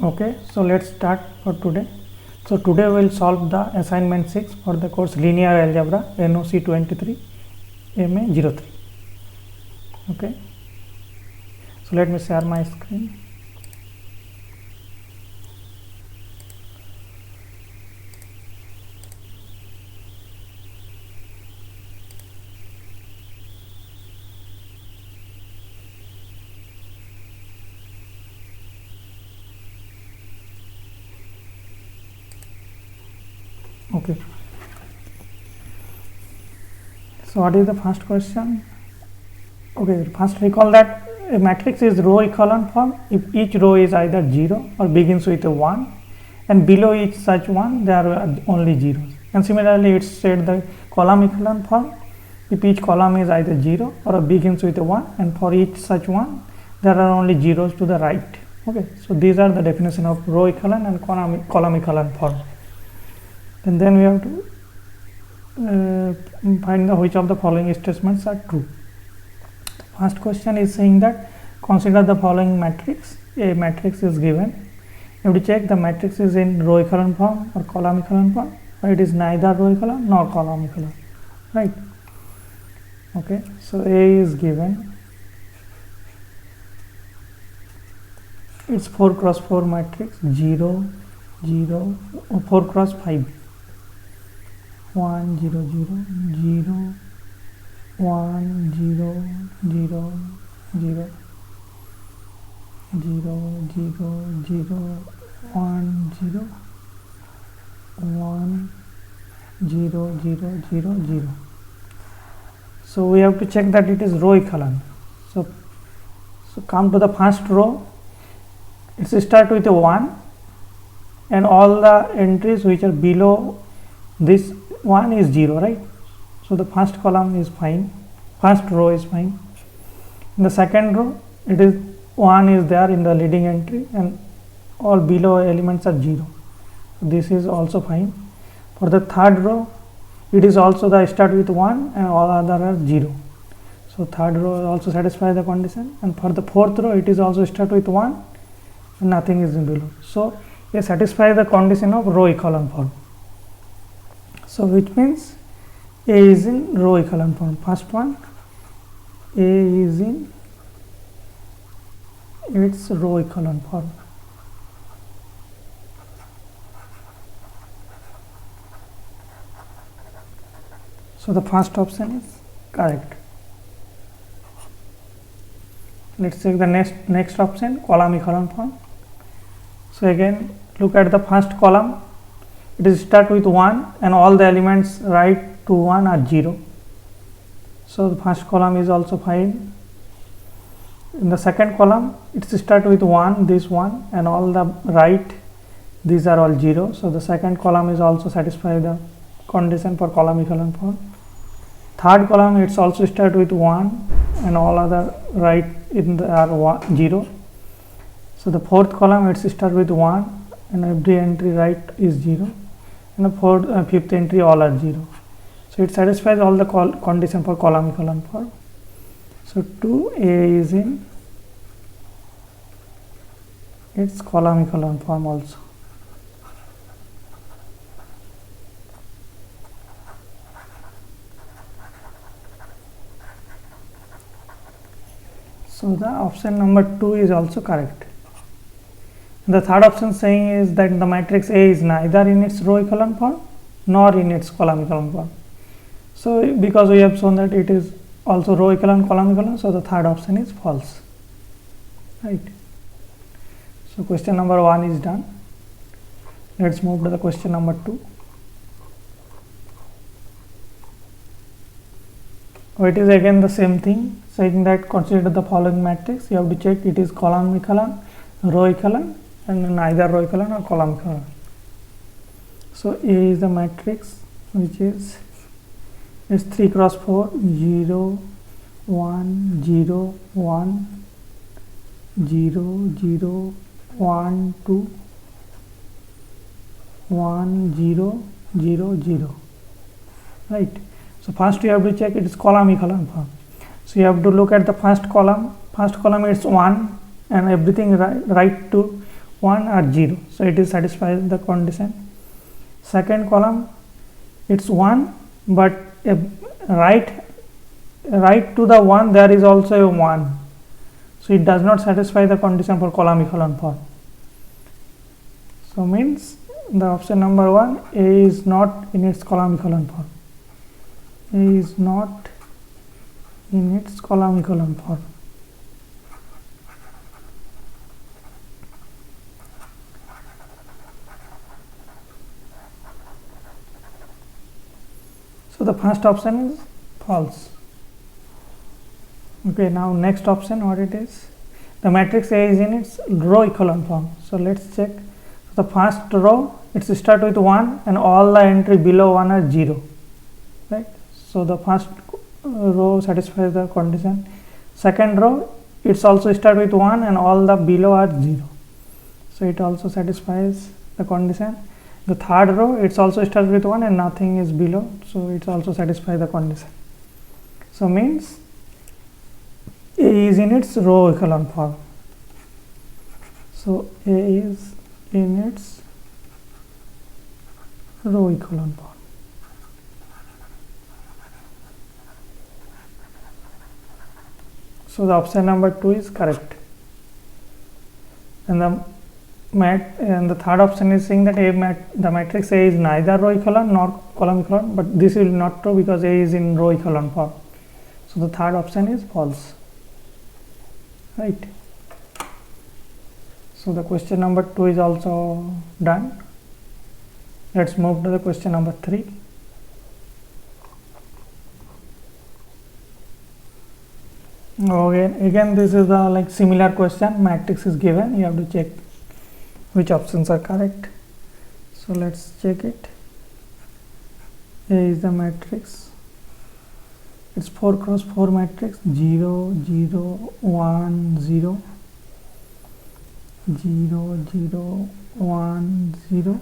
Okay, so let's start for today. So today we will solve the assignment 6 for the course Linear Algebra NOC 23 MA 03. Okay, so let me share my screen. Okay, so what is the first question? Okay, first recall that a matrix is row echelon form if each row is either 0 or begins with a 1, and below each such one there are only zeros. And similarly it's said the column echelon form if each column is either 0 or begins with a 1, and for each such one there are only zeros to the right. Okay, so these are the definition of row echelon and column echelon form. And then we have to find which of the following statements are true. First question is saying that consider the following matrix. A matrix is given. You have to check the matrix is in row echelon form or column echelon form, or it is neither row echelon nor column echelon, right? Okay, so A is given. It's 4 cross 4 matrix, 0 0 4 cross 5, 1 0 0 0 1 0 0 0 0 0 0 1 0 1 0 0 0 0. So we have to check that it is row echelon. So come to the first row. It's start with a 1, and all the entries which are below this 1 is 0, right? So the first column is fine, first row is fine. In the second row, it is 1 is there in the leading entry, and all below elements are 0. This is also fine. For the third row, it is also the start with 1 and all other are 0. So third row also satisfies the condition, and for the fourth row, it is also start with 1 and nothing is below. So it satisfies the condition of row echelon form. So which means A is in row echelon form. First one, A is in its row echelon form. So the first option is correct. Let's check the next option, column echelon form. So again, look at the first column. It is start with 1 and all the elements right to 1 are 0. So the first column is also fine. In the second column, it start with 1, this one, and all the right, these are all 0. So the second column is also satisfy the condition for column echelon form. Third column, it's also start with 1 and all other right in the are 0. So the fourth column, it's start with 1 and every entry right is 0, and the fifth entry all are 0. So it satisfies all the condition for column echelon form. So 2A is in its column echelon form also. So the option number 2 is also correct. The third option saying is that the matrix A is neither in its row echelon form nor in its column echelon form. So because we have shown that it is also row echelon, column echelon, so the third option is false, right? So question number 1 is done. Let's move to the question number 2. It is again the same thing, saying that consider the following matrix. You have to check it is column echelon, row echelon, and neither row echelon or column echelon. So A is the matrix which is it's 3 cross 4, 0 1 0 1 0 0 1 2 1 0 0 0, right? So first you have to check it is column echelon form. So you have to look at the first column. First column is 1 and everything right to 1 or 0, so it is satisfies the condition. Second column, it's 1, but right to the 1 there is also a 1, so it does not satisfy the condition for column echelon form. So means the option number 1, A is not in its column echelon form. A is not in its column echelon form. So the first option is false. Okay, now next option, what it is? The matrix A is in its row echelon form. So let's check. The first row, it's start with 1 and all the entry below 1 are 0, right? So the first row satisfies the condition. Second row, it's also start with 1 and all the below are 0, so it also satisfies the condition. The third row, it's also start with 1 and nothing is below, so it also satisfies the condition. So means A is in its row echelon form. So A is in its row echelon form. So the option number 2 is correct. And the third option is saying that the matrix A is neither row echelon nor column echelon, but this will not true because A is in row echelon form. So the third option is false, right? So the question number 2 is also done. Let's move to the question number 3. Again this is the similar question. Matrix is given, you have to check which options are correct. So let's check it. A is the matrix. It's 4 cross 4 matrix, 0 0 1 0 0 0 1 0